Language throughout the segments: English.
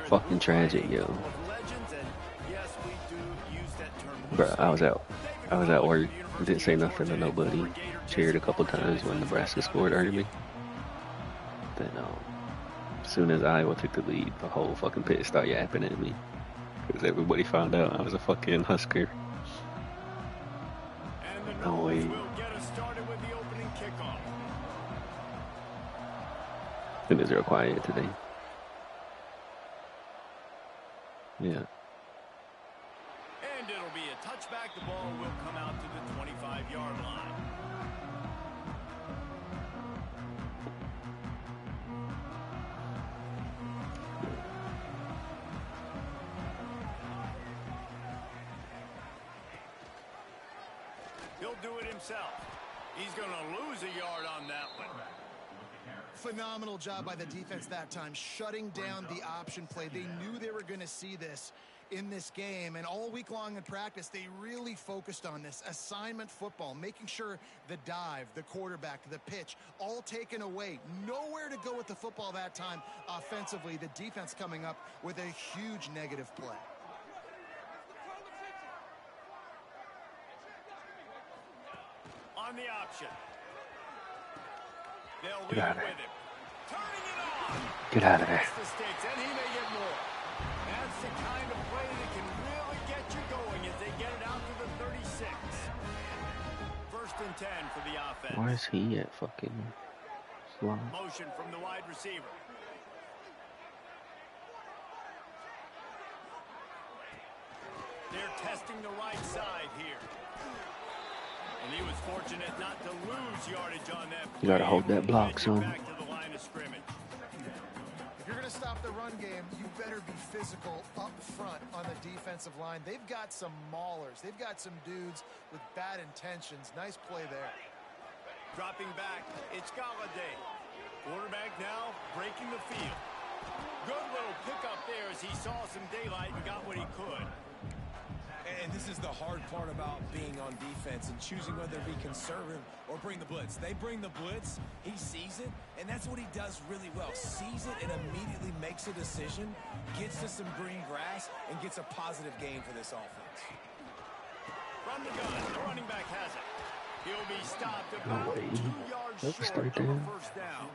Fucking tragic, yo. Bro, I was out. I was at work. Didn't say nothing to nobody. Cheered a couple times when Nebraska scored early. Then, as soon as Iowa took the lead, the whole fucking pit started yapping at me. Because everybody found out I was a fucking Husker. No way. It was real quiet today. Yeah. And it'll be a touchback. The ball will come out to the 25-yard line. He'll do it himself. He's going to lose a yard on that one. Phenomenal job by the defense that time, shutting down the option play. They knew they were going to see this in this game, and all week long in practice, they really focused on this assignment football, making sure the dive, the quarterback, the pitch, all taken away. Nowhere to go with the football that time offensively. The defense coming up with a huge negative play. On the option. They'll Get out of with him. Turning it on. Get out of there. That's the stakes, and he may get more. That's the kind of play that can really get you going as they get it out to the 36. First and 10 for the offense. Why is he at fucking slot? Motion from the wide receiver. They're testing the right side here. And he was fortunate not to lose yardage on that play. You gotta hold that block, son. Back to the line of scrimmage. If you're going to stop the run game, you better be physical up front on the defensive line. They've got some maulers. They've got some dudes with bad intentions. Nice play there. Dropping back, it's Galladay. Quarterback now breaking the field. Good little pickup there as he saw some daylight and got what he could. And this is the hard part about being on defense and choosing whether to be conservative or bring the blitz. They bring the blitz, he sees it, and that's what he does really well. Sees it and immediately makes a decision, gets to some green grass, and gets a positive gain for this offense. From the gun, the running back has it. He'll be stopped No about way. 2 yards That's short of right there. a first down.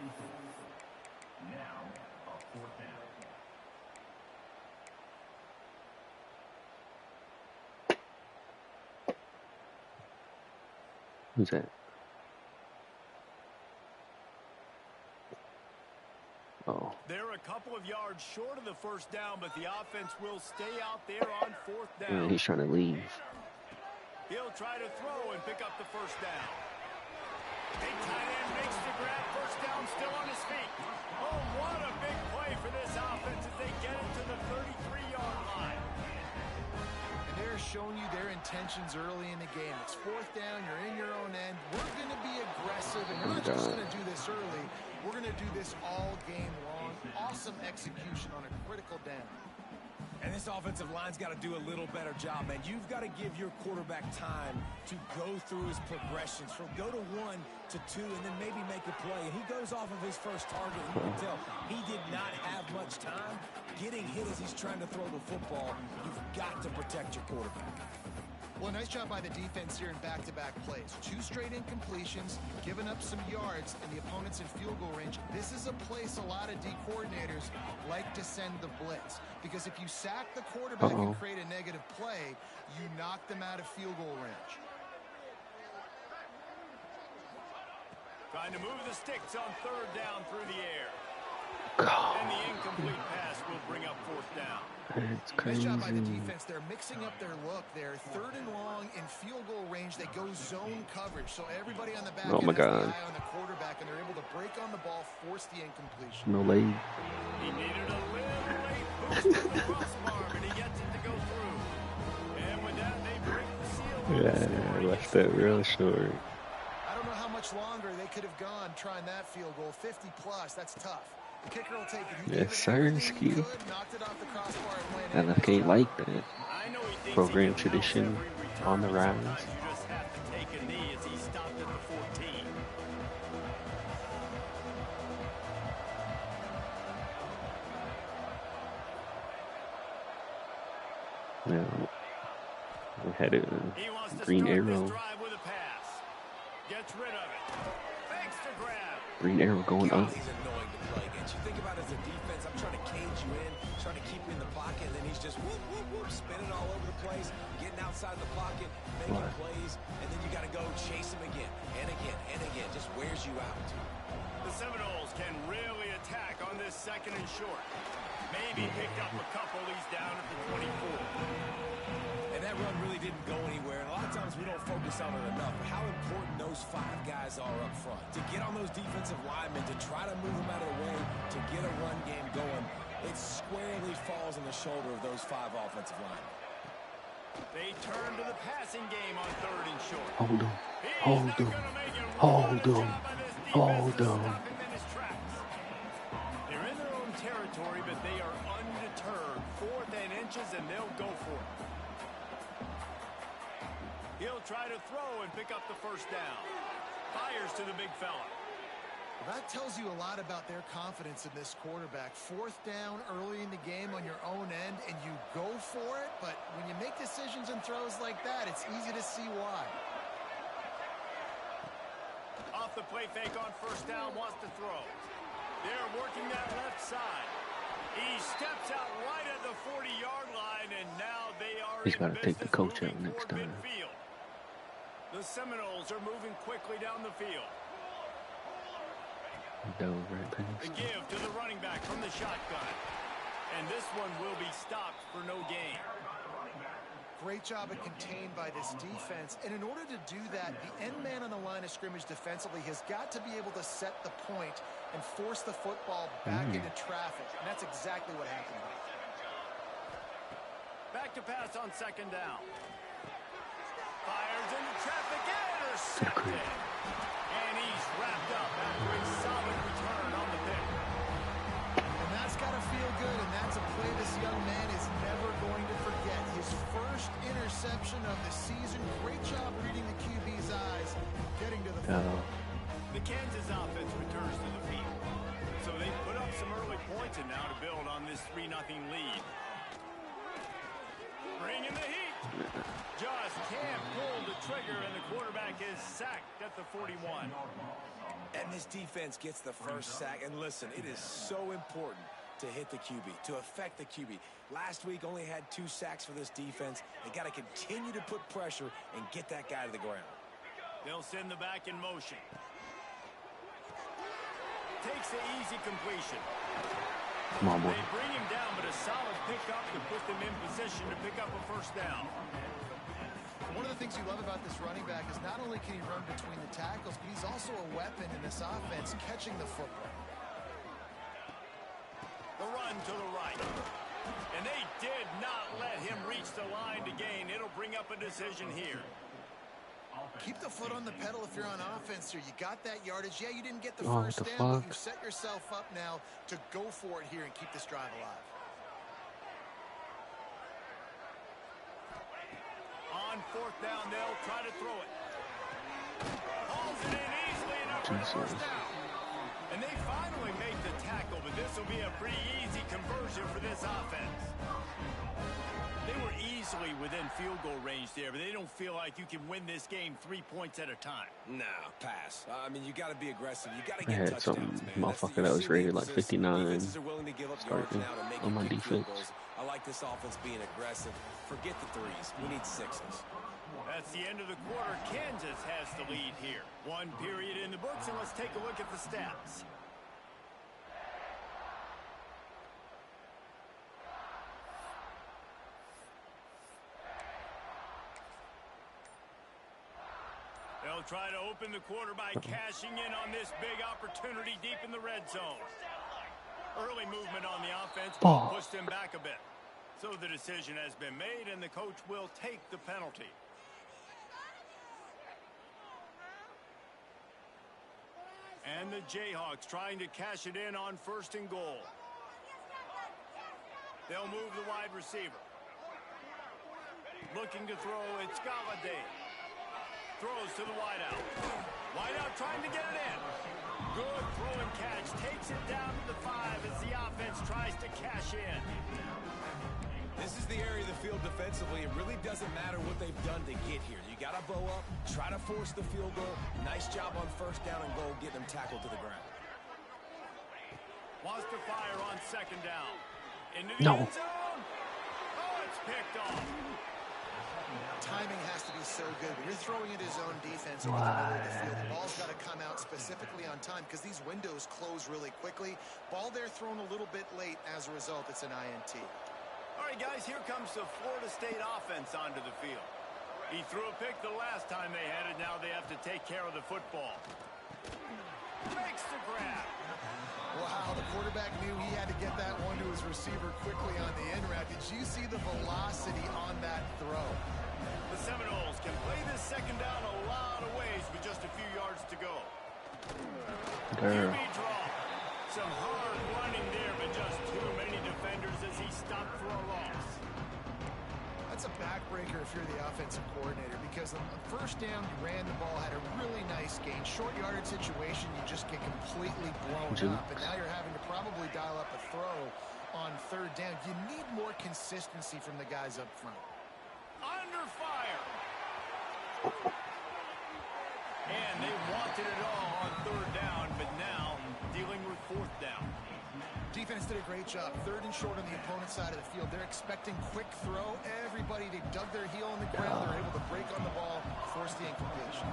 Who's that? Oh. They're a couple of yards short of the first down, but the offense will stay out there on fourth Yeah, down. he's trying to leave. He'll try to throw and pick up the first down. Big tight end makes the grab. First down, still on his feet. Oh, what a big play for this offense as they get it to the 33-yard line. And they're showing you their intentions early in the game. It's fourth down. You're in your own end. We're going to be aggressive, and we're not just going to do this early. We're going to do this all game long. Awesome execution on a critical down. And this offensive line's got to do a little better job, man. You've got to give your quarterback time to go through his progressions from go to 1 to 2 and then maybe make a play. And he goes off of his first target. You can tell he did not have much time getting hit as he's trying to throw the football. You've got to protect your quarterback. Well, nice job by the defense here in back-to-back plays. 2 straight incompletions, giving up some yards, and the opponent's in field goal range. This is a place a lot of D coordinators like to send the blitz, because if you sack the quarterback and create a negative play, you knock them out of field goal range. Trying to move the sticks on third down through the air. God. And the incomplete pass will bring up fourth down. That's crazy. Nice job by the defense. They're mixing up their look there. Third and long in field goal range. They go zone coverage. So everybody on the back Oh my has the God. eye on the quarterback, and they're able to break on the ball, force the incompletion. No leg. He needed a little late boost from the crossbar, but he gets it to go through. And with that, they break the seal. Yeah, left that real short. I don't know how much longer they could have gone trying that field goal. 50 plus, that's tough. The kicker will take it. He Yes, gave it everything he Sirski. could, knocked it off the crossbar and went in. LFK like that. I know he thinks Program he can tradition bounce every return, on the but rise. sometimes you just have to take a knee as he stopped at the 14. Yeah, we had a He wants to green start this arrow. drive with a pass. Gets rid of it. Fakes the grab. Green arrow going God, up. he's annoying to play against. You think about it as a defense, I'm trying to cage you in, trying to keep you in the pocket, and then he's just whoop, whoop, whoop, spinning all over the place, getting outside the pocket, making plays, and then you got to go chase him again, and again, and again. Just wears you out. The Seminoles can really attack on this second and short. Maybe picked up a couple. He's down at the 24. And that run really didn't go anywhere. And a lot of times we don't focus on it enough. But how important those 5 guys are up front. To get on those defensive linemen, to try to move them out of the way, to get a run game going, it squarely falls on the shoulder of those 5 offensive linemen. They turn to the passing game on third and short. Hold on. Hold on. Hold on. Hold on. They're in their own territory, but they are undeterred. 4th and inches, and they'll go for it. He'll try to throw and pick up the first down. Fires to the big fella. Well, that tells you a lot about their confidence in this quarterback. 4th down early in the game on your own end, and you go for it. But when you make decisions and throws like that, it's easy to see why. Off the play fake on first down, wants to throw. They're working that left side. He steps out right at the 40-yard line, and now they are He's got to take the coach out next time. Midfield. The Seminoles are moving quickly down the field. Dove right The past. give to the running back from the shotgun. And this one will be stopped for no gain. Great job of contained by this defense. And in order to do that, the end man on the line of scrimmage defensively has got to be able to set the point and force the football back into traffic. And that's exactly what happened. Back to pass on second down. Fires into traffic, intercepted. And he's wrapped up after a solid return on the pick. And that's got to feel good, and that's a play this young man is never going to forget. His first interception of the season. Great job reading the QB's eyes, getting to the football. The Kansas offense returns to the field. So they put up some early points and now to build on this 3-0 lead. Bringing the heat. Just can't pull the trigger, and the quarterback is sacked at the 41. And this defense gets the first sack. And listen, it is so important to hit the QB, to affect the QB. Last week only had 2 sacks for this defense. They got to continue to put pressure and get that guy to the ground. They'll send the back in motion. Takes the easy completion. Come on, boy. They bring him down, but a solid pickup to put them in position to pick up a first down. One of the things you love about this running back is not only can he run between the tackles, but he's also a weapon in this offense, catching the football. The run to the right. And they did not let him reach the line to gain. It'll bring up a decision here. Keep the foot on the pedal if you're on offense here. You got that yardage. Yeah, you didn't get the Oh, first the down, but fuck? you set yourself up now to go for it here and keep this drive alive. On fourth down, they'll try to throw it. Hauls it in easily enough for the first down. And they finally make the tackle, but this will be a pretty easy conversion for this offense. They were easily within field goal range there, but they don't feel like you can win this game 3 points at a time. Nah, pass. I mean, you got to be aggressive. You got to I get had some touchdowns, man. motherfucker that was rated like 59 Defenses are willing to give up yards starting now to make on my you kick field defense. goals. I like this offense being aggressive. Forget the threes. We need 6s. That's the end of the quarter. Kansas has the lead here. 1 period in the books, and let's take a look at the stats. They'll try to open the quarter by cashing in on this big opportunity deep in the red zone. Early movement on the offense will push them back a bit. So the decision has been made, and the coach will take the penalty. And the Jayhawks trying to cash it in on first and goal. They'll move the wide receiver. Looking to throw, it's Galladay. Throws to the wideout. Wideout trying to get it in. Good throw and catch. Takes it down to the 5 as the offense tries to cash in. This is the area of the field defensively. It really doesn't matter what they've done to get here. You got to bow up, try to force the field goal. Nice job on first down and goal, getting them tackled to the ground. Wants to fire on second down. Into the No. end zone. Oh, it's picked off. Timing has to be so good. When you're throwing at his own defense over the middle of the field, the ball's got to come out specifically on time because these windows close really quickly. Ball there thrown a little bit late. As a result, it's an INT. All right, guys, here comes the Florida State offense onto the field. He threw a pick the last time they had it. Now they have to take care of the football. Makes the grab. Wow, the quarterback knew he had to get that one to his receiver quickly on the end route. Did you see the velocity on that throw? The Seminoles can play this second down a lot of ways with just a few yards to go. Girl. QB draw. Some hard running there, but just too many defenders as he stopped for a loss. That's a backbreaker if you're the offensive coordinator because on first down, you ran the ball, had a really nice gain. Short yardage situation, you just get completely blown up. And now you're having to probably dial up a throw on third down. You need more consistency from the guys up front. Under fire. And they wanted it all on third down, but now dealing with fourth down. Defense did a great job. Third and short on the opponent's side of the field. They're expecting quick throw. Everybody, they dug their heel on the ground. They're able to break on the ball, force the incompletion.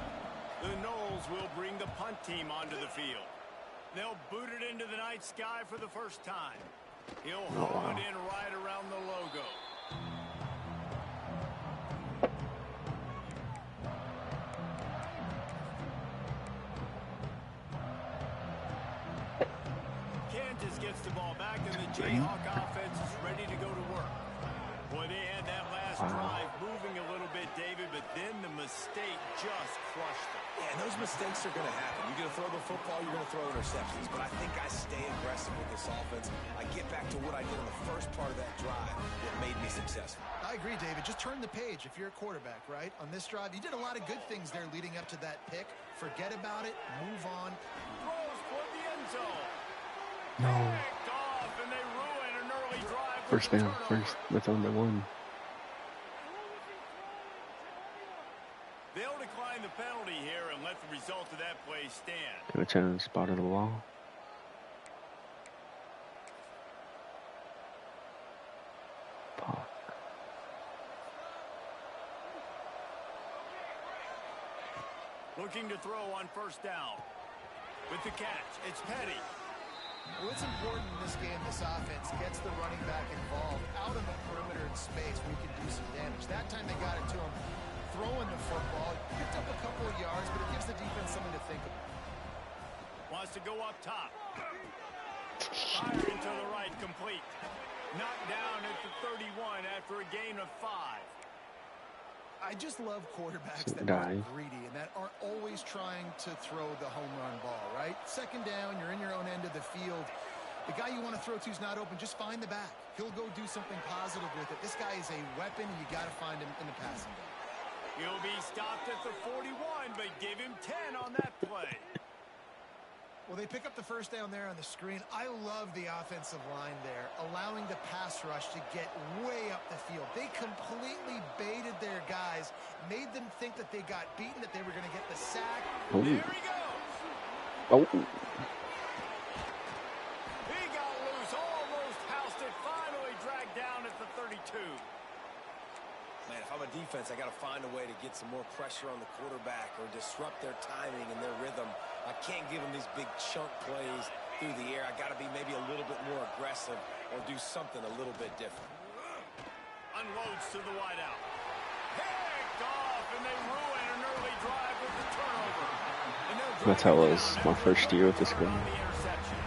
The Noles will bring the punt team onto the field. They'll boot it into the night sky for the first time. He'll haul it in right around the logo. Kansas gets the ball back, and the Jayhawk offense is ready to go to work. Boy, they had that last drive moving a little bit, David, but then the mistake just crushed them. Yeah, and those mistakes are going to happen. You're going to throw the football, you're going to throw interceptions. But I think I stay aggressive with this offense. I get back to what I did in the first part of that drive that made me successful. I agree, David. Just turn the page if you're a quarterback, right? On this drive, you did a lot of good things there leading up to that pick. Forget about it. Move on. Throws for the end zone. No. Picked off, and they ruin an early drive. First with a down. turnover. First. That's on the one. They'll decline the penalty here and let the result of that play stand. Got a chance. Spotted the wall. Fuck. Looking to throw on first down. With the catch, it's Petty. Well, it's important in this game, this offense gets the running back involved out on the perimeter in space where you can do some damage. That time they got it to him. Throwing the football, picked up a couple of yards, but it gives the defense something to think about. Wants to go up top. Firing to the right, complete. Knocked down at the 31 after a gain of 5. I just love quarterbacks that Die. aren't greedy and that aren't always trying to throw the home run ball, right? Second down, you're in your own end of the field. The guy you want to throw to is not open. Just find the back. He'll go do something positive with it. This guy is a weapon, and you got to find him in the passing game. He'll be stopped at the 41, but give him 10 on that play. Well, they pick up the first down there on the screen. I love the offensive line there, allowing the pass rush to get way up the field. They completely baited their guys, made them think that they got beaten, that they were going to get the sack. Ooh. There he goes. Oh. He got loose, almost housed it, finally dragged down at the 32. Man, if I'm a defense, I got to find a way to get some more pressure on the quarterback or disrupt their timing and their rhythm. I can't give them these big chunk plays through the air. I got to be maybe a little bit more aggressive or do something a little bit different. Unloads to the wideout. Picked off, and they ruin an early drive with the turnover. And That's how it was my first year with the school. the interception.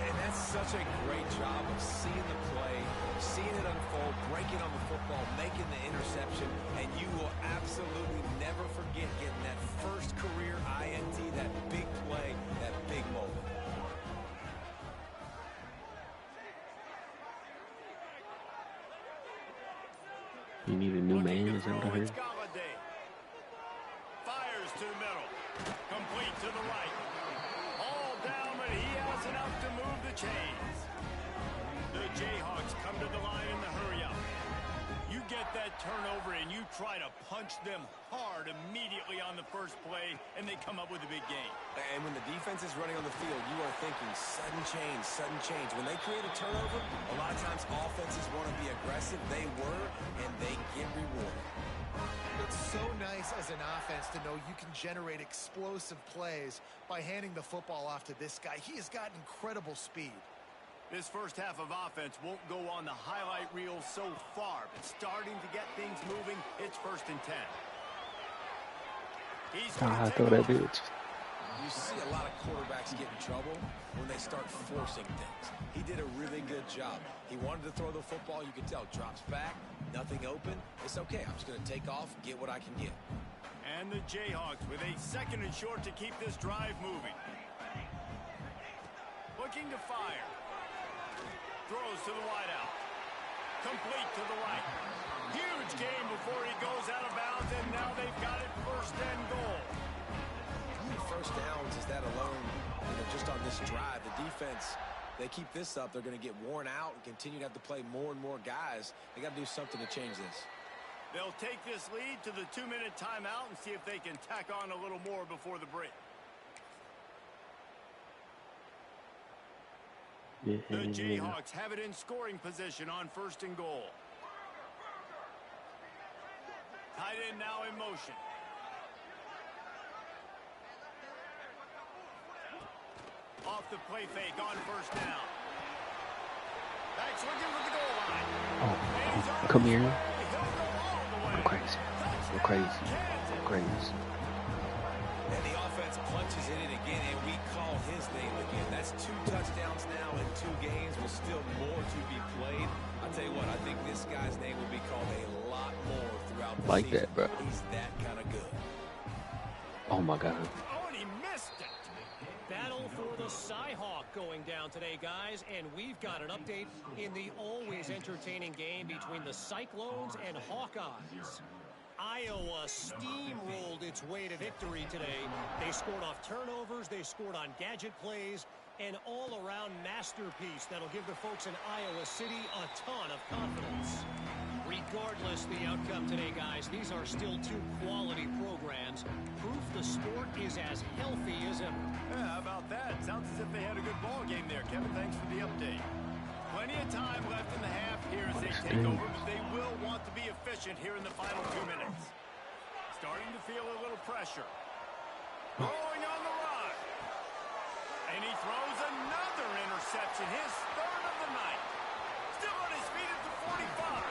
And that's such a great job of seeing the play, seeing it unfold, breaking on the football, making the interception, and you will absolutely never forget getting that first career INT, that big play, that big moment. You need a new Looking man, to is that what I throw, heard? it's Galladay. Fires to the middle. Complete to the right. All down, but he has enough to move the chains. The Jayhawks come to the line in the hurry-up. You get that turnover and you try to punch them hard immediately on the first play, and they come up with a big gain. And when the defense is running on the field, you are thinking sudden change, sudden change. When they create a turnover, a lot of times offenses want to be aggressive. They were, and they get rewarded. It's so nice as an offense to know you can generate explosive plays by handing the football off to this guy. He has got incredible speed. This first half of offense won't go on the highlight reel so far, but starting to get things moving. It's 1st and 10. He's going to throw that bitch. You see a lot of quarterbacks get in trouble when they start forcing things. He did a really good job. He wanted to throw the football. You can tell. Drops back, nothing open. It's okay. I'm just going to take off, get what I can get. And the Jayhawks with a 2nd and short to keep this drive moving. Looking to fire. Throws to the wideout. Complete to the right. Huge game before he goes out of bounds, and now they've got it 1st and goal. How many first downs is that alone, just on this drive? The defense, they keep this up, they're going to get worn out and continue to have to play more and more guys. They got to do something to change this. They'll take this lead to the 2-minute timeout and see if they can tack on a little more before the break. Yeah. The Jayhawks have it in scoring position on 1st and goal. Tight end now in motion. Off the play fake on 1st down. Back swinging for the goal line. Come here. I'm crazy. I'm crazy. I'm crazy. And the offense punches in it again, and we call his name again. That's 2 touchdowns now in 2 games with still more to be played. I'll tell you what, I think this guy's name will be called a lot more throughout the Like season. that, bro. He's that kind of good. Oh my God. Oh, and he missed it. Battle for the Cyhawk going down today, guys, and we've got an update in the always entertaining game between the Cyclones and Hawkeyes. Iowa steamrolled its way to victory today. They scored off turnovers, they scored on gadget plays, an all-around masterpiece that'll give the folks in Iowa City a ton of confidence. Regardless the outcome today, guys, these are still 2 quality programs. Proof the sport is as healthy as ever. Yeah, how about that? Sounds as if they had a good ball game there, Kevin. Thanks for the update. Plenty of time left in the half here as they take over, but they will want to be efficient here in the final 2 minutes. Starting to feel a little pressure. Rolling on the run. And he throws another interception, his 3rd of the night. Still on his feet at the 45.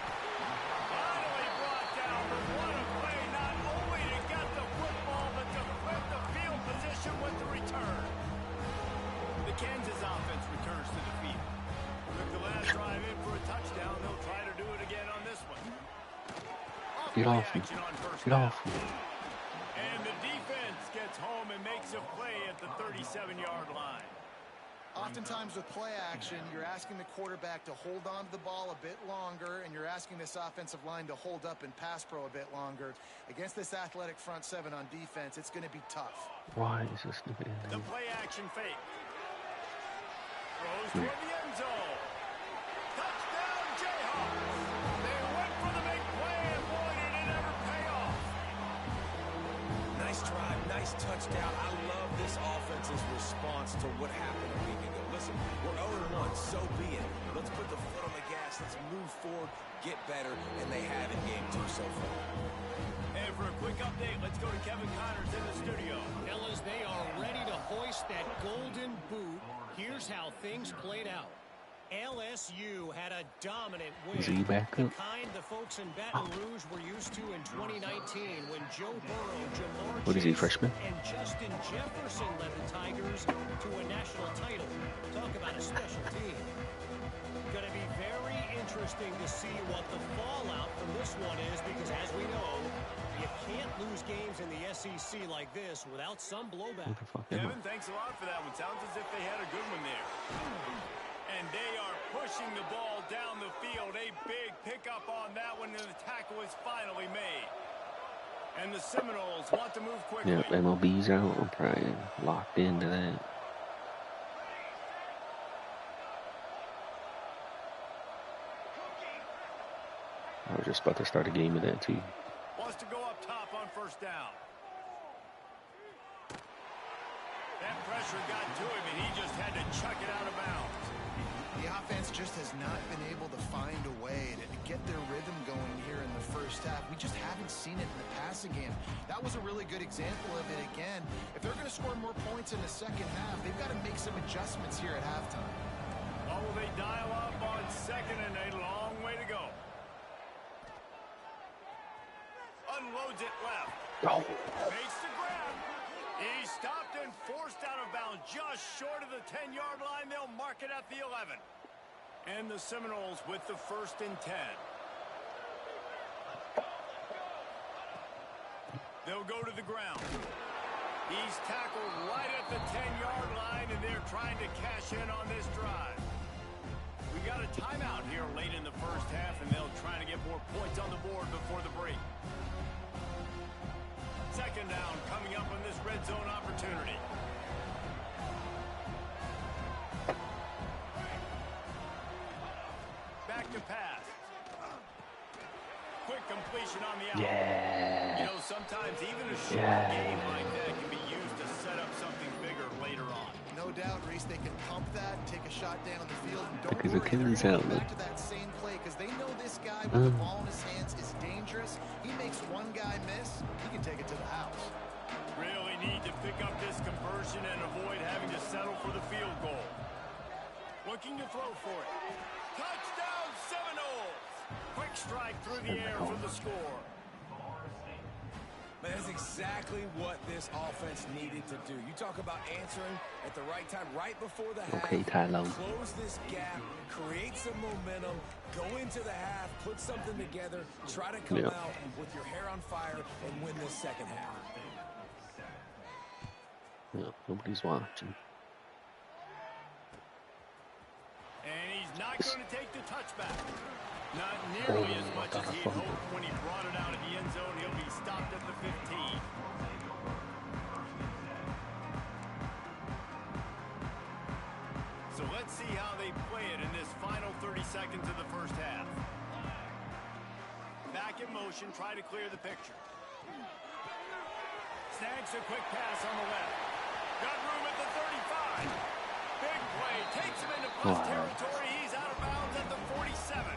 Finally brought down, but what a play, not only to get the football, but to flip the field position with the return. The Kansas offense returns to the field. Took the last drive in for a touchdown. They'll try to do it again on this one. Get off me. Get off me. And the defense gets home and makes a play at the 37-yard line. Oftentimes with play action, you're asking the quarterback to hold on to the ball a bit longer, and you're asking this offensive line to hold up in pass pro a bit longer. Against this athletic front 7 on defense, it's going to be tough. Why is this stupid? The play action fake. Throws toward the end zone. Touchdown, Jayhawks. They went for the big play, and boy, did it ever pay off. Nice drive, nice touchdown. I love this offense's response to what happened a week ago. Listen, we're 0-1, so be it. Let's put the foot on the gas. Let's move forward, get better, and they have in game 2 so far. And for a quick update, let's go to Kevin Connors in the studio. Fellas, they are ready to hoist that golden boot. Here's how things played out. LSU had a dominant win. Is he back The up? kind the folks in Baton Rouge were used to in 2019 when Joe Burrow, Jamar What is he, Chase, freshman? and Justin Jefferson led the Tigers to a national title. Talk about a special team. Going to be very interesting to see what the fallout from this one is, because as we know, you can't lose games in the SEC like this without some blowback. What the fuck am I? Kevin, thanks a lot for that one. Sounds as if they had a good one there. And they are pushing the ball down the field. A big pickup on that one, and the tackle is finally made. And the Seminoles want to move quickly. Yep, MLB's out. I'm probably locked into that. was just about to start a game of that too. Wants to go up top on first down. That pressure got to him, and he just had to chuck it out of bounds. The offense just has not been able to find a way to get their rhythm going here in the first half. We just haven't seen it in the passing game. That was a really good example of it again. If they're going to score more points in the second half, they've got to make some adjustments here at halftime. Oh, they dial up on second and a long way to go. Unloads it left. Oh. Makes the grab. He's stopped and forced out of bounds just short of the 10-yard line. They'll mark it at the 11. And the Seminoles with the 1st and 10. They'll go to the ground. He's tackled right at the 10-yard line, and they're trying to cash in on this drive. We got a timeout here late in the first half, and they'll try to get more points on the board before the break. Second down coming up on this red zone opportunity. Back to pass. Quick completion on the out. Yeah. You know, sometimes even a short game like that can be used to set up something bigger later on. No doubt, Reese, they can pump that and take a shot down the field. And don't Because worry, Achilles they're out, going back to that same play because they know this guy with the ball in his hands is dangerous. He makes one guy miss, he can take it to the house. Really need to pick up this conversion and avoid having to settle for the field goal. Looking to throw for it. Touchdown Seminoles! Quick strike through the air for the score. Man, that's exactly what this offense needed to do. You talk about answering at the right time, right before the half. Okay, Tyler. Close this gap, create some momentum, go into the half, put something together, try to come out with your hair on fire and win this second half. Yeah, nobody's watching. And he's not going to take the touchback. Not nearly as much as he hoped when he brought it out of the end zone. He'll be stopped at the 15. So let's see how they play it in this final 30 seconds of the first half. Back in motion, try to clear the picture. Snags a quick pass on the left. Got room at the 35. Big play. Takes him into plus territory. He's out of bounds at the 47.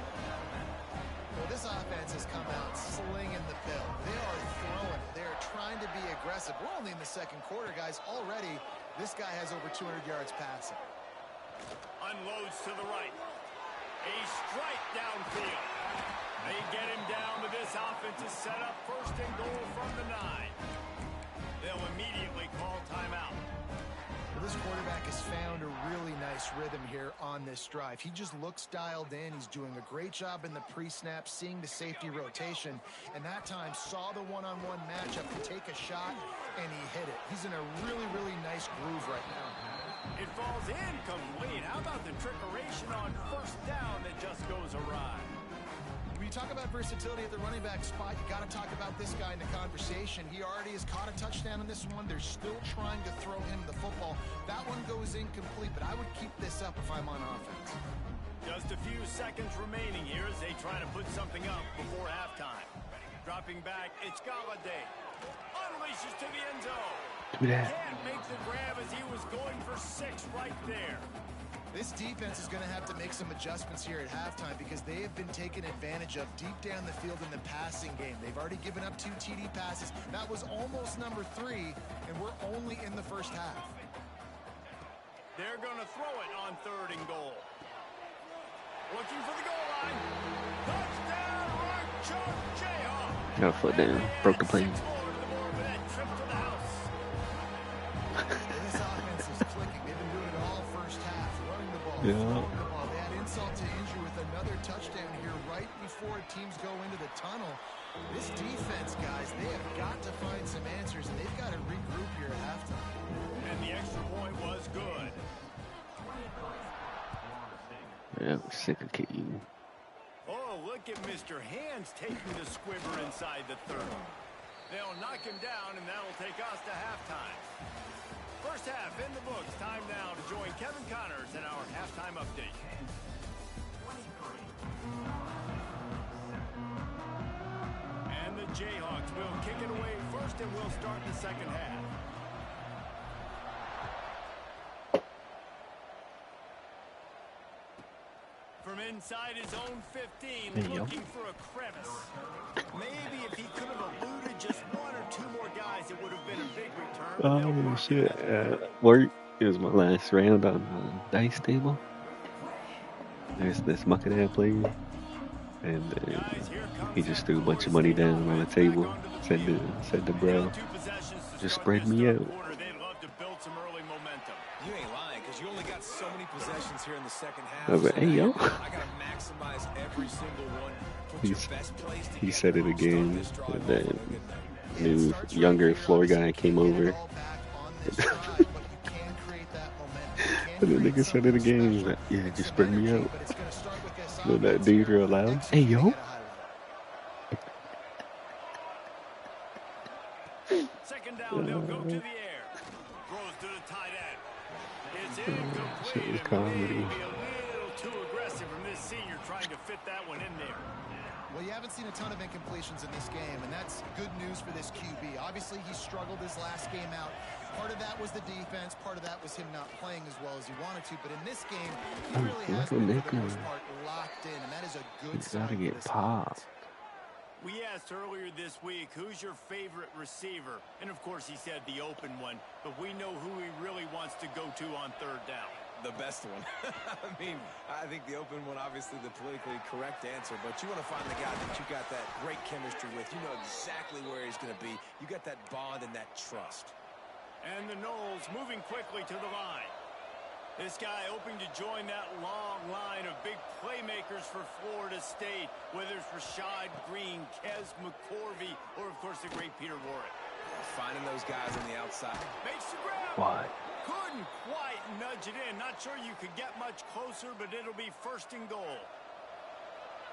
Well, this offense has come out slinging the pill. They are throwing. They are trying to be aggressive. We're only in the second quarter, guys. Already, this guy has over 200 yards passing. Unloads to the right. A strike downfield. They get him down to this offense is set up 1st and goal from the 9. They'll immediately call timeout. Well, this quarterback has found a really nice rhythm here on this drive. He just looks dialed in. He's doing a great job in the pre-snap, seeing the safety rotation, and that time saw the one-on-one matchup to take a shot, and he hit it. He's in a really, really nice groove right now. It falls incomplete. How about the trickeration on 1st down that just goes awry? When you talk about versatility at the running back spot, you got to talk about this guy in the conversation. He already has caught a touchdown in this one. They're still trying to throw him the football. That one goes incomplete, but I would keep this up if I'm on offense. Just a few seconds remaining here as they try to put something up before halftime. Dropping back, it's Galladay. Unleashes to the end zone. Can't make the grab as he was going for 6 right there. This defense is going to have to make some adjustments here at halftime because they have been taken advantage of deep down the field in the passing game. They've already given up 2 TD passes. That was almost number 3, and we're only in the first half. They're going to throw it on 3rd and goal. Looking for the goal line. Touchdown, Mark Jayhawk. Got a foot down. Broke the plane. This offense is clicking. They've been doing it all first half. Running the ball, Yeah. throwing the ball. They had insult to injury with another touchdown here right before teams go into the tunnel. This defense, guys, they have got to find some answers, and they've got to regroup here at halftime. And the extra point was good. Yeah, I'm sick of kicking. Oh, look at Mr. Hands taking the squibber inside the 3rd. They'll knock him down, and that'll take us to halftime. First half in the books. Time now to join Kevin Connors in our halftime update. Jayhawks will kick it away first, and we'll start the second half. From inside his own 15, looking for a crevice. Maybe if he could have eluded just one or two more guys, it would have been a big return. Oh shit! Work. It was my last round on the dice table. There's this Muckadad player, and he just threw a bunch of money down on the table. Said to bro, just spread me out. You ain't lying, because you only got so many possessions here in the second half. I was like, hey, yo. I gotta maximize every single one. Put your best plays together. He said it again, and then new younger floor guy came over. And the nigga said it again. He's like, yeah, just spread me out. So that dude real loud. Hey, yo. Second down, they'll go to the air. Throws to the tight end. It's incomplete. Shit was comedy. Maybe a little too aggressive from this senior trying to fit that one in there. Well, you haven't seen a ton of incompletions in this game, and that's good news for this QB. Obviously, he struggled his last game out. Part of that was the defense. Part of that was him not playing as well as he wanted to. But in this game, he really has been, for the most part, locked in, and that is a good sign. Gotta get popped. We asked earlier this week, who's your favorite receiver? And, of course, he said the open one. But we know who he really wants to go to on third down. The best one. I mean, I think the open one, obviously the politically correct answer, but you want to find the guy that you got that great chemistry with. You know exactly where he's going to be. You got that bond and that trust. And the Noles moving quickly to the line. This guy hoping to join that long line of big playmakers for Florida State, whether it's Rashad Green, Kez McCorvey, or, of course, the great Peter Warrick. Finding those guys on the outside. Makes the grab. Why? Couldn't quite nudge it in. Not sure you could get much closer, but it'll be first and goal.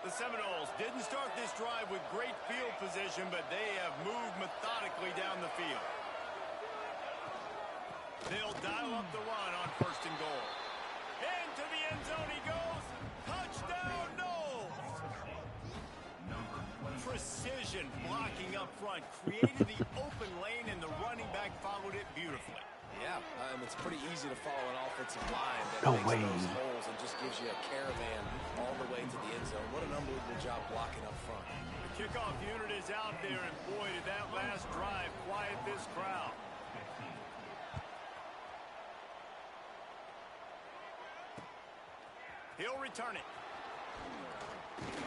The Seminoles didn't start this drive with great field position, but they have moved methodically down the field. They'll dial up the run on first and goal. Into the end zone he goes. Touchdown, Noles! Precision blocking up front. Created the open lane, and the running back followed it beautifully. Yeah, it's pretty easy to follow an offensive line that No makes way. those holes and just gives you a caravan all the way to the end zone. What an unbelievable job blocking up front. The kickoff unit is out there, and boy, did that last drive quiet this crowd. He'll return it.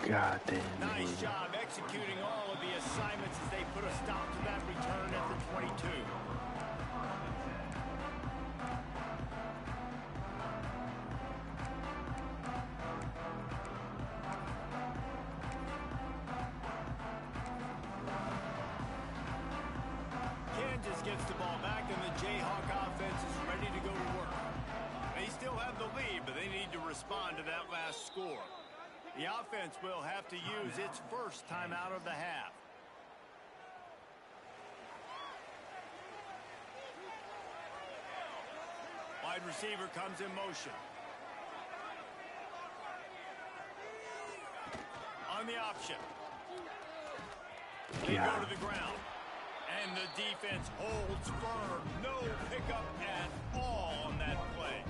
God damn. Nice job executing all of the assignments as they put a stop to that return at the 22. Kansas gets the ball back, and the Jayhawk offense is ready to go to work. They still have the lead, but they need to respond to that last score. The offense will have to use its first timeout of the half. Wide receiver comes in motion. On the option. They go to the ground. And the defense holds firm. No pickup at all on that play.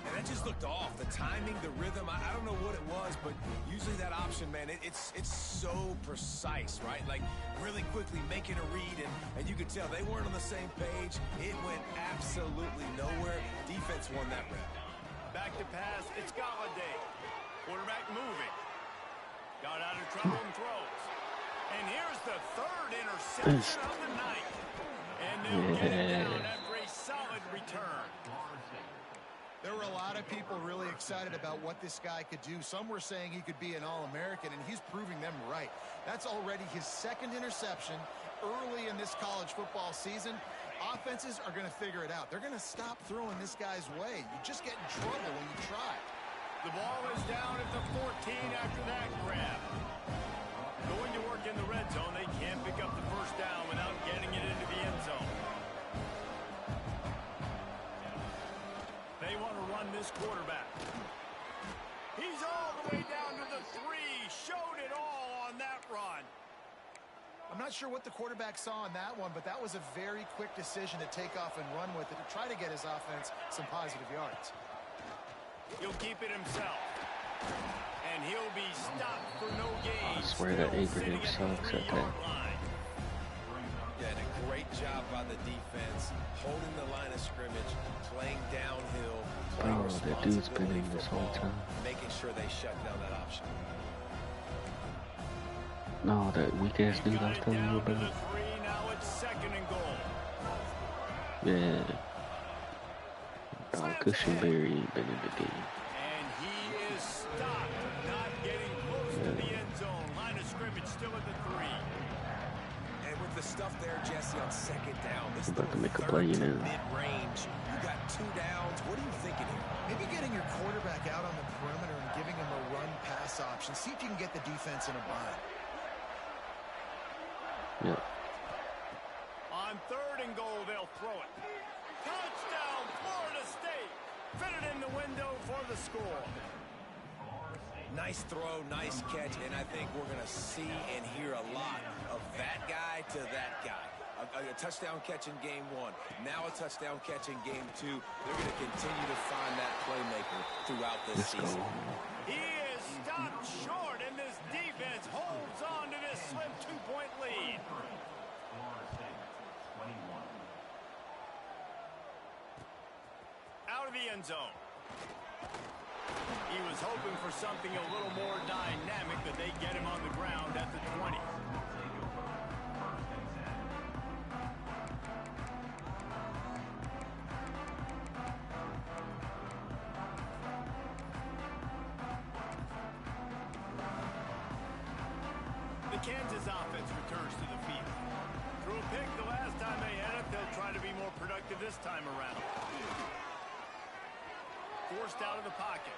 And that just looked off. The timing, the rhythm, I don't know what it was, but usually that option, man, it's so precise, right? Like really quickly making a read, and you could tell they weren't on the same page. It went absolutely nowhere. Defense won that round. Back to pass, it's Galladay. Quarterback moving. Got out of trouble and throws. And here's the third interception of the night. And they'll get it down after a solid return. There were a lot of people really excited about what this guy could do. Some were saying he could be an All-American, and he's proving them right. That's already his second interception early in this college football season. Offenses are going to figure it out. They're going to stop throwing this guy's way. You just get in trouble when you try. The ball is down at the 14 after that grab. Going to work in the red zone. They can't pick up the first down without getting it into the end zone. They want to run this quarterback. He's all the way down to the 3. Showed it all on that run. I'm not sure what the quarterback saw in that one, but that was a very quick decision to take off and run with it to try to get his offense some positive yards. He'll keep it himself. And he'll be stopped for no gain. I swear that Abraham sucks at that. Yeah, and a great job by the defense, holding the line of scrimmage, playing downhill. Bro, that dude's been in this whole time. Making sure they shut down that option. No, that weak ass dude I was telling you about. Now it's 2nd and goal. Yeah. Cushionberry ain't been in the game. And he is stopped, not getting close to the end zone. Line of scrimmage still at the 3. And with the stuff there, Jesse, on 2nd down, this I'm about to make a 3rd play, you to know. mid-range. You got 2 downs. What are you thinking here? Maybe getting your quarterback out on the perimeter and giving him a run-pass option. See if you can get the defense in a bind. Yep. On 3rd and goal, they'll throw it. Touchdown, Florida State. Fit it in the window for the score. Nice throw, nice catch, and I think we're going to see and hear a lot of that guy to that guy. A touchdown catch in game 1. Now a touchdown catch in game 2. They're going to continue to find that playmaker throughout this season. He is stopped short, and this defense holds on to this slim 2-point lead. Out of the end zone. He was hoping for something a little more dynamic, that they get him on the ground at the 20. The Kansas offense returns to the field. Threw a pick the last time they had it. They'll try to be more productive this time around. Forced out of the pocket.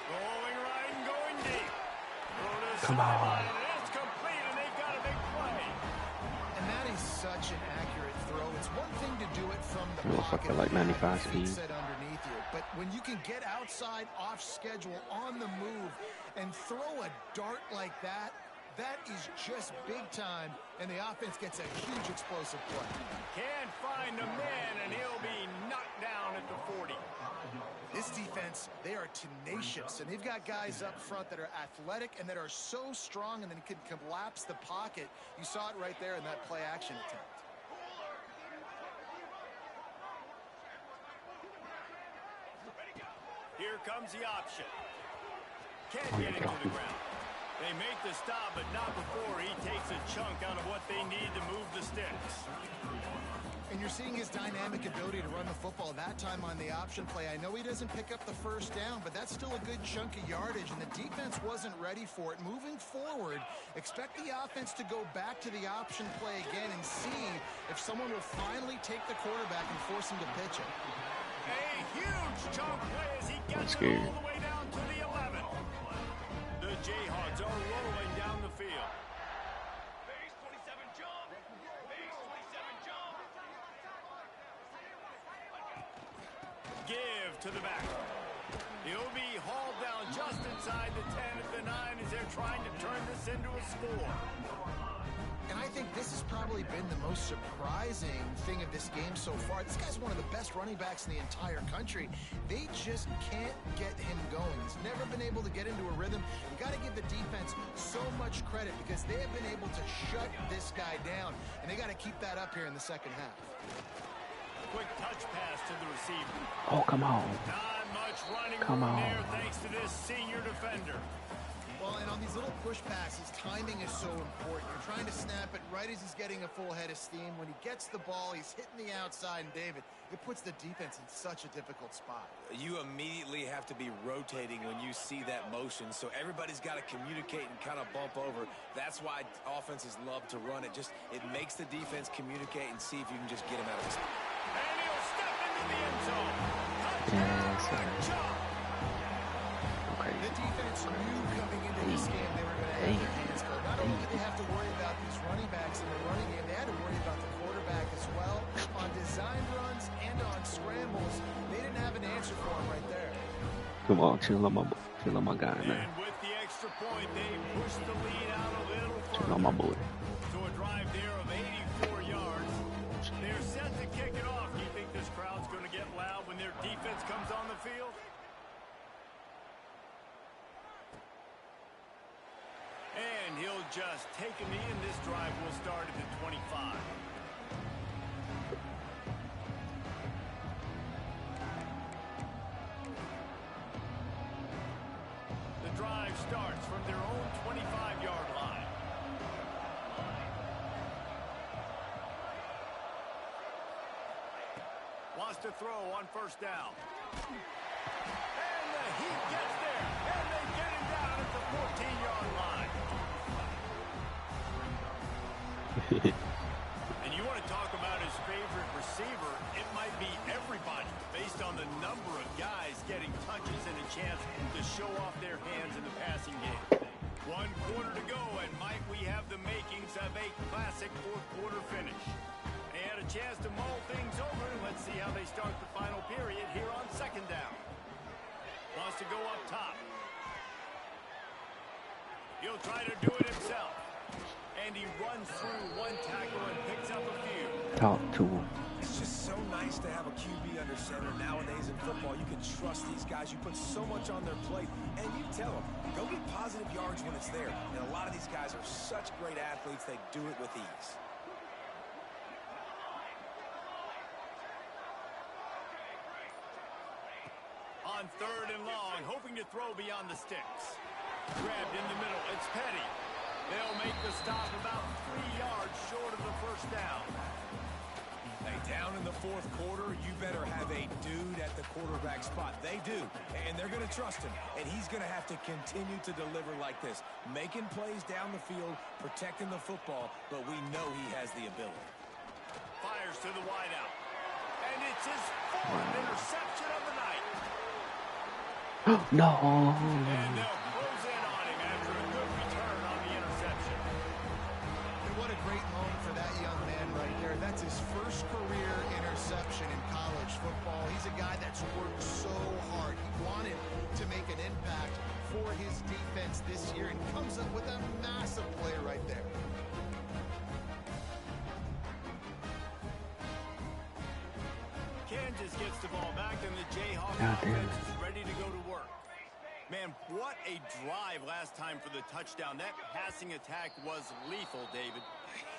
Rolling right and going deep. Come on. It's complete, and they've got a big play. And that is such an accurate throw. It's one thing to do it from the It looks like pocket. like 95 speed. Set underneath you. But when you can get outside, off schedule, on the move, and throw a dart like that, that is just big time, and the offense gets a huge explosive play. Can't find a man, and he'll be knocked down at the 40. This defense, they are tenacious, and they've got guys up front that are athletic and that are so strong and then can collapse the pocket. You saw it right there in that play action attempt. Here comes the option. Can't get it to the ground. They make the stop, but not before he takes a chunk out of what they need to move the sticks. And you're seeing his dynamic ability to run the football that time on the option play. I know he doesn't pick up the first down, but that's still a good chunk of yardage, and the defense wasn't ready for it. Moving forward, expect the offense to go back to the option play again and see if someone will finally take the quarterback and force him to pitch it. A huge chunk play as he gets it all the way down to the 11. The Jayhawks are rolling down the field. Base 27 jump. Base 27 jump. Give to the back. He'll be hauled down just inside the 10 at the 9 as they're trying to turn this into a score. And I think this has probably been the most surprising thing of this game so far. This guy's one of the best running backs in the entire country. They just can't get him going. He's never been able to get into a rhythm. You got to give the defense so much credit because they have been able to shut this guy down, and they got to keep that up here in the second half. Quick touch pass to the receiver. Oh, come on. Not much running Come room on. there thanks to this senior defender. Well, and on these little push passes, timing is so important. You're trying to snap it right as he's getting a full head of steam. When he gets the ball, he's hitting the outside, and David, it puts the defense in such a difficult spot. You immediately have to be rotating when you see that motion, so everybody's got to communicate and kind of bump over. That's why offenses love to run it. Just it makes the defense communicate and see if you can just get him out of his spot. And he'll step into the end zone. Okay. The defense knew coming into this game they were going to have their hands full. Not only did they have to worry about these running backs in the running game, they had to worry about the quarterback as well. On design runs and on scrambles, they didn't have an answer for him right there. Come on, chill on my guy, man. And with the extra point, they push the lead out a little Chill further. on my boy. So a drive adjust, take a knee, and this drive will start at the 25. The drive starts from their own 25-yard line. Wants to throw on first down. And the heat gets there, and they get him down at the 14-yard line. And you want to talk about his favorite receiver, it might be everybody based on the number of guys getting touches and a chance to show off their hands in the passing game. 1 quarter to go, and might we have the makings of a classic fourth-quarter finish. They had a chance to mull things over. Let's see how they start the final period here on second down. Wants to go up top. He'll try to do it himself. And he runs through one tackle and picks up a few. Talk to him. It's just so nice to have a QB under center. Nowadays in football, you can trust these guys. You put so much on their plate, and you tell them, go get positive yards when it's there. And a lot of these guys are such great athletes, they do it with ease. On third and long, hoping to throw beyond the sticks. Grabbed in the middle, it's Petty. They'll make the stop about 3 yards short of the first down. Hey, down in the fourth quarter, you better have a dude at the quarterback spot. They do, and they're going to trust him. And he's going to have to continue to deliver like this, making plays down the field, protecting the football, but we know he has the ability. Fires to the wideout. And it's his 4th interception of the night. No. And they'll close in on him after a good return on the interception. And what a great moment for that young man right there. That's his first career interception in college football. He's a guy that's worked so hard. He wanted to make an impact for his defense this year and comes up with a massive play right there. Kansas gets the ball back, and the Jayhawks God damn offense it. is ready to go to work. Man, what a drive last time for the touchdown. That passing attack was lethal, David.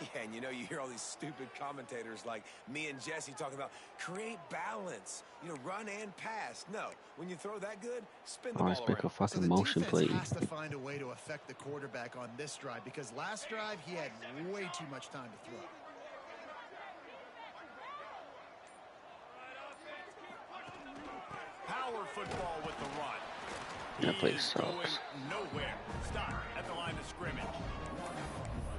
Yeah, and you know, you hear all these stupid commentators like me and Jesse talking about create balance, you know, run and pass. No, when you throw that good, spin the Oh, ball let's pick a around. So fucking the motion defense play. has to find a way to affect the quarterback on this drive because last drive he had way too much time to throw. Power football with the run. That He place is going sucks. nowhere. Stop at the line of scrimmage.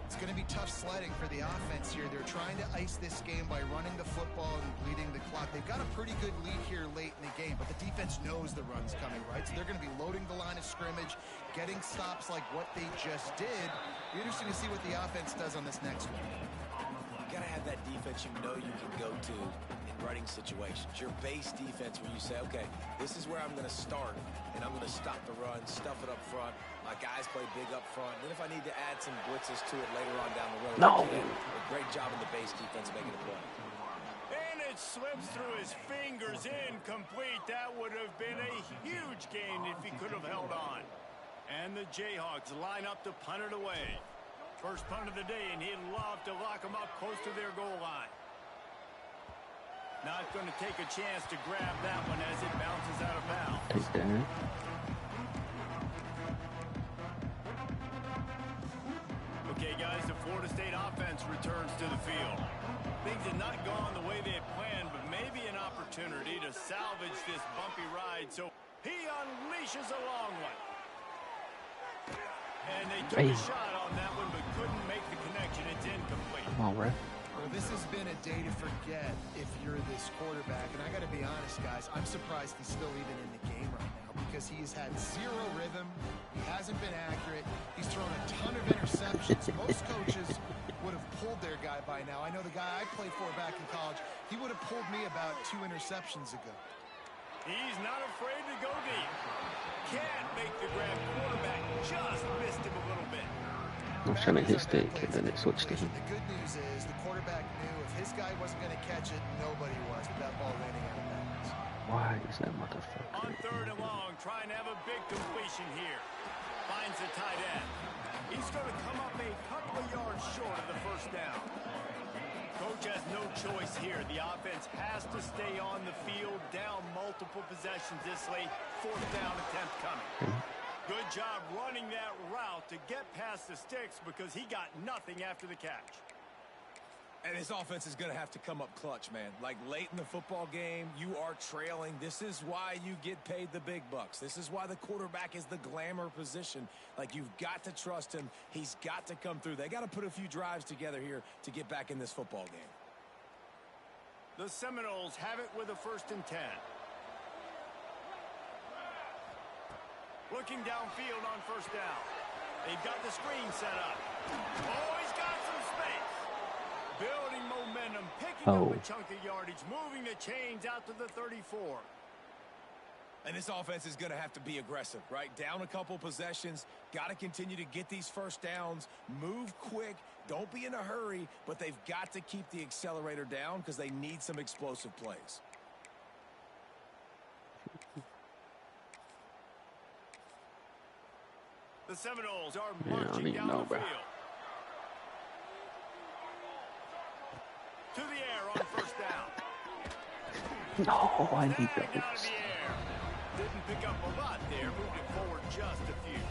It's going to be tough sledding for the offense here. They're trying to ice this game by running the football and bleeding the clock. They've got a pretty good lead here late in the game, but the defense knows the run's coming, right? So they're going to be loading the line of scrimmage, getting stops like what they just did. Be interesting to see what the offense does on this next one. You got to have that defense you know you can go to in running situations. Your base defense where you say, okay, this is where I'm going to start, and I'm going to stop the run, stuff it up front. My guys play big up front. Then if I need to add some blitzes to it later on down the road, No. I can. A great job in the base defense making a play. And it slips through his fingers, incomplete. That would have been a huge gain if he could have held on. And the Jayhawks line up to punt it away. First punt of the day, and he'd love to lock them up close to their goal line. Not going to take a chance to grab that one as it bounces out of bounds. Take that. Okay, guys, the Florida State offense returns to the field. Things had not gone the way they had planned, but maybe an opportunity to salvage this bumpy ride. So he unleashes a long one. And they took a shot on that one, but couldn't make the connection. It's incomplete. Come on, ref. Well, this has been a day to forget if you're this quarterback. And I got to be honest, guys, I'm surprised he's still even in the game right now because he's had zero rhythm. He hasn't been accurate. He's thrown a ton of interceptions. Most coaches would have pulled their guy by now. I know the guy I played for back in college, he would have pulled me about 2 interceptions ago. He's not afraid to go deep. Can't make the grab. Quarterback just missed him a little bit. I was trying to hit stick, and then it switched to him. The good news is the quarterback knew if his guy wasn't going to catch it, nobody was with that ball landing out of bounds. Why is that On motherfucker? 3rd and long, trying to have a big completion here. Finds the tight end. He's going to come up a couple of yards short of the first down. Coach has no choice here. The offense has to stay on the field, down multiple possessions this late. 4th down attempt coming. Good job running that route to get past the sticks because he got nothing after the catch. And this offense is going to have to come up clutch, man. Like late in the football game, you are trailing. This is why you get paid the big bucks. This is why the quarterback is the glamour position. Like, you've got to trust him. He's got to come through. They got to put a few drives together here to get back in this football game. The Seminoles have it with a 1st and 10. Looking downfield on 1st down. They've got the screen set up. Oh, he's got some space. Building momentum, picking up a chunk of yardage, moving the chains out to the 34. And this offense is going to have to be aggressive, right? Down a couple possessions, got to continue to get these 1st downs, move quick, don't be in a hurry, but they've got to keep the accelerator down because they need some explosive plays. The Seminoles are marching down the field. To the air on 1st down. No, I need Snagged out of those. the air. Didn't pick up a lot there. Moved it forward just a few.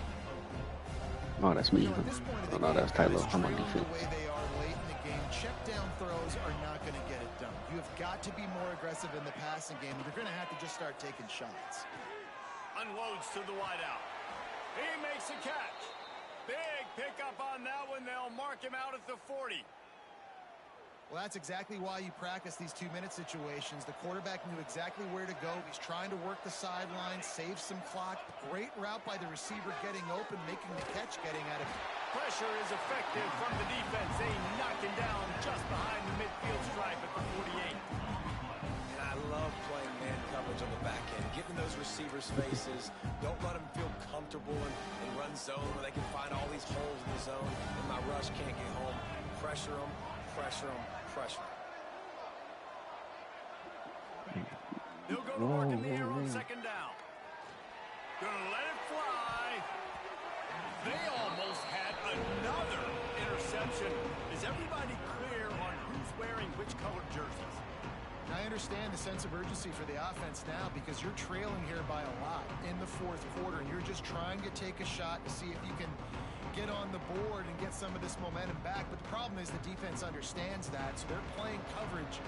Oh, that's me. At this point of Oh, the no, game, that's Tyler. I'm on trailing the defense. way they are late in the game, check down throws are not going to get it done. You have got to be more aggressive in the passing game. You're going to have to just start taking shots. Unloads to the wideout. He makes a catch. Big pickup on that one. They'll mark him out at the 40. Well, that's exactly why you practice these 2-minute situations. The quarterback knew exactly where to go. He's trying to work the sideline, save some clock. Great route by the receiver getting open, making the catch, getting out of it. Pressure is effective from the defense. They knock him down just behind the midfield stripe at the 48. And I love playing man coverage on the back end, getting those receivers' faces. Don't let them feel comfortable and run zone where they can find all these holes in the zone and my rush can't get home. Pressure them, pressure them, pressure them. They'll go to work in the air on 2nd down. Gonna let it fly. They almost had another interception. Is everybody clear on who's wearing which colored jerseys? I understand the sense of urgency for the offense now because you're trailing here by a lot in the 4th quarter, and you're just trying to take a shot to see if you can get on the board and get some of this momentum back. But the problem is the defense understands that, so they're playing coverage,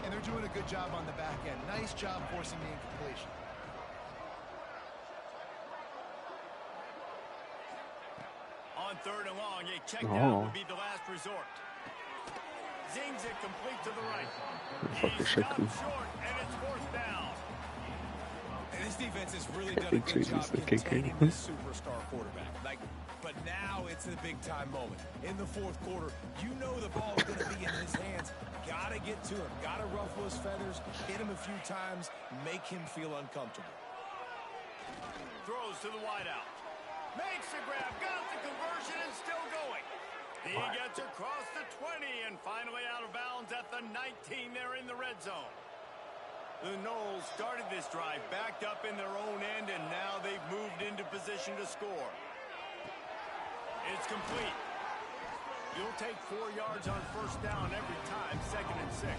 and they're doing a good job on the back end. Nice job forcing the incompletion. On 3rd and long, a check down would be the last resort. Zings it complete to the right. He stopped short, and it's 4th down. And this defense has really done a good job containing this superstar quarterback. But now it's a big-time moment. In the 4th quarter, you know the ball is going to be in his hands. Got to get to him. Got to ruffle his feathers, hit him a few times, make him feel uncomfortable. Throws to the wideout. Makes the grab, got the conversion, and still going. He gets across the 20 and finally out of bounds at the 19. They're in the red zone. The Noles started this drive backed up in their own end, and now they've moved into position to score. It's complete. You'll take 4 yards on 1st down every time, 2nd and 6.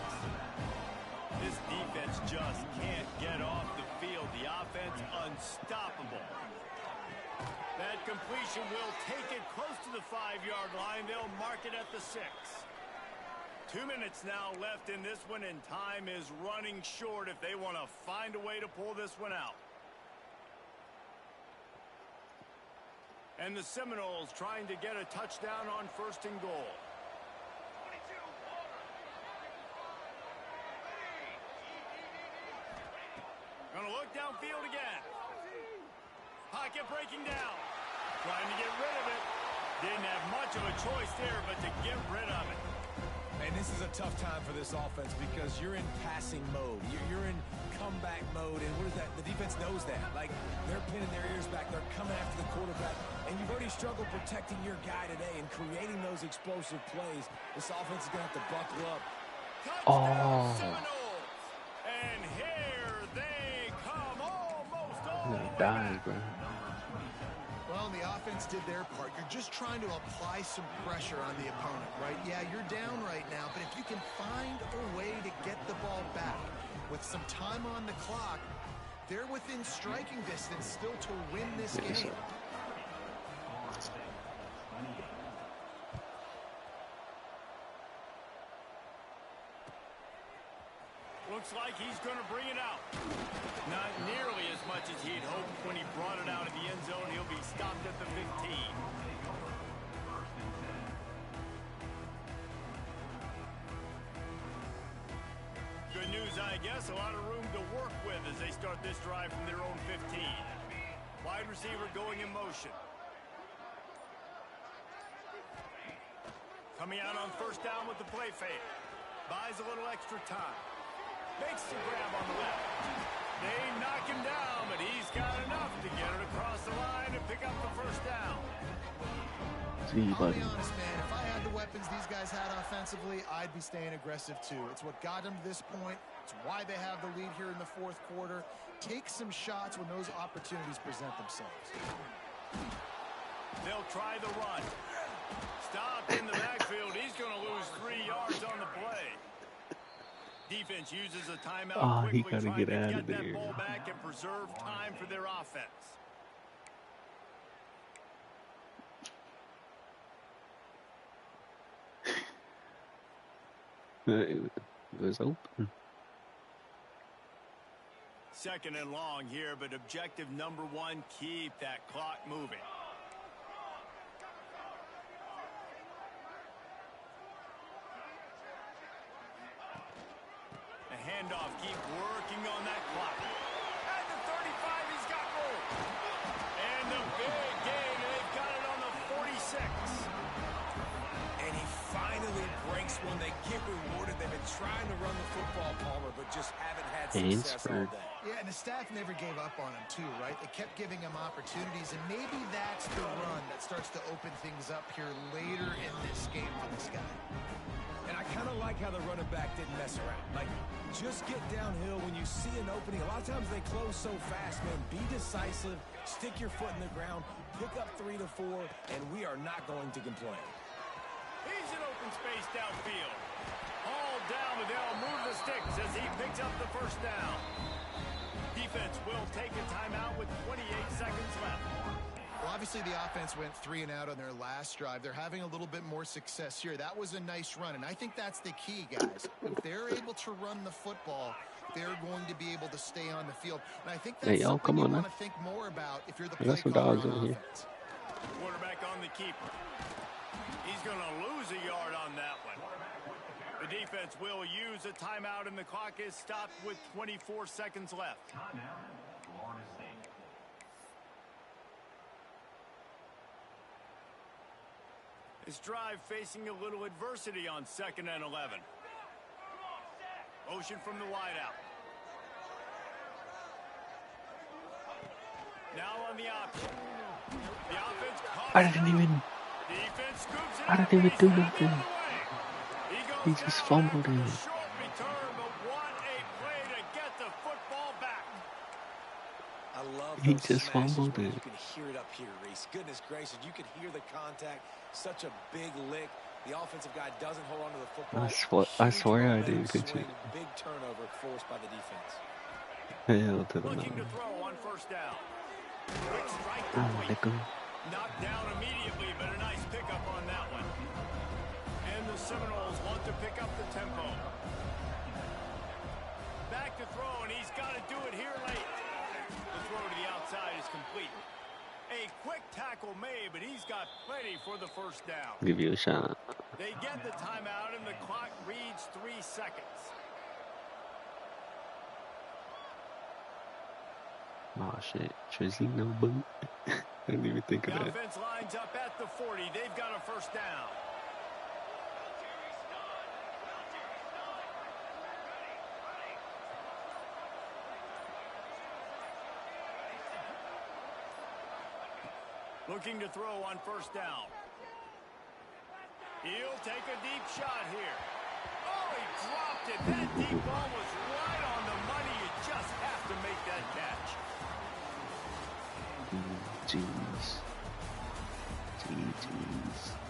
This defense just can't get off the field. The offense unstoppable. That completion will take it close to the 5-yard line. They'll mark it at the 6. 2 minutes now left in this one, and time is running short if they want to find a way to pull this one out. And the Seminoles trying to get a touchdown on 1st and goal. Gonna look downfield again. Pocket breaking down. Trying to get rid of it. Didn't have much of a choice there, but to get rid of it. And this is a tough time for this offense because you're in passing mode. You're in comeback mode, and what is that? The defense knows that. Like, they're pinning their ears back. They're coming after the quarterback, and you've already struggled protecting your guy today and creating those explosive plays. This offense is going to have to buckle up. Touchdown, Seminoles! And here they dies, bro. Well, the offense did their part. You're just trying to apply some pressure on the opponent, right? Yeah, you're down right now, but if you can find a way to get the ball back with some time on the clock, they're within striking distance still to win this game. Looks like he's going to bring it out. Not nearly as much as he'd hoped when he brought it out of the end zone. He'll be stopped at the 15. Good news, I guess. A lot of room to work with as they start this drive from their own 15. Wide receiver going in motion. Coming out on first down with the play fake. Buys a little extra time. Makes the grab on the left. They knock him down, but he's got enough to get it across the line and pick up the first down. See, I'll buddy. be honest, man. If I had the weapons these guys had offensively, I'd be staying aggressive too. It's what got them to this point. It's why they have the lead here in the fourth quarter. Take some shots when those opportunities present themselves. They'll try the run. Stop in the backfield. He's going to lose 3 yards on the play. Defense uses a timeout He quickly, gotta trying get to out get of that there. ball back and preserve time for their offense. It was open. Second and long here, but objective number 1, keep that clock moving. A handoff, keep working on that clock. At the 35, he's got room. And the big gain, they've got it on the 46. And he finally breaks one. They get rewarded. They've been trying to run the football, Palmer, but just haven't had success all day. Yeah, and the staff never gave up on him too, right? They kept giving him opportunities, and maybe that's the run that starts to open things up here later in this game for this guy. And I kind of like how the running back didn't mess around. Like, just get downhill when you see an opening. A lot of times they close so fast, man. Be decisive, stick your foot in the ground, pick up 3 to 4, and we are not going to complain. He's in open space downfield. All down, but they'll move the sticks as he picks up the first down. Defense will take a timeout with 28 seconds left. Well, obviously the offense went 3 and out on their last drive. They're having a little bit more success here. That was a nice run, and I think that's the key, guys. If they're able to run the football, they're going to be able to stay on the field. And I think that's something you want to think more about if you're the play caller on offense. Quarterback on the keeper. He's going to lose a yard on that one. The defense will use a timeout, and the clock is stopped with 24 seconds left. This drive facing a little adversity on 2nd and 11. Motion from the wideout. Now on the option. The offense caught. I didn't even. Defense scoops it I up, didn't even he's do got it nothing. the other way. He goes just down fumbled for a it. short return, but what a play to get the football back. I love He those just smashes fumbled where it. You can hear it up here, Reese. Goodness gracious, you can hear the contact. Such a big lick. The offensive guy doesn't hold on to the football. I swear I did. Huge Could you? swing, big turnover forced by the defense. Hell to the Looking to no. throw on first down. Quick strike Oh, complete. nigga. Knocked down immediately, but a nice pickup on that one. And the Seminoles want to pick up the tempo. Back to throw, and he's got to do it here late. The throw to the outside is complete. A quick tackle made, but he's got plenty for the first down. Give you a shot. They get the timeout, and the clock reads 3 seconds. Oh shit. Trizzy no boot. I didn't even think of The that. offense lines up at the 40. They've got a first down. Looking to throw on first down. He'll take a deep shot here. Oh, he dropped it. That deep ball was right on the money. You just have to make that catch. Jeez. GG's.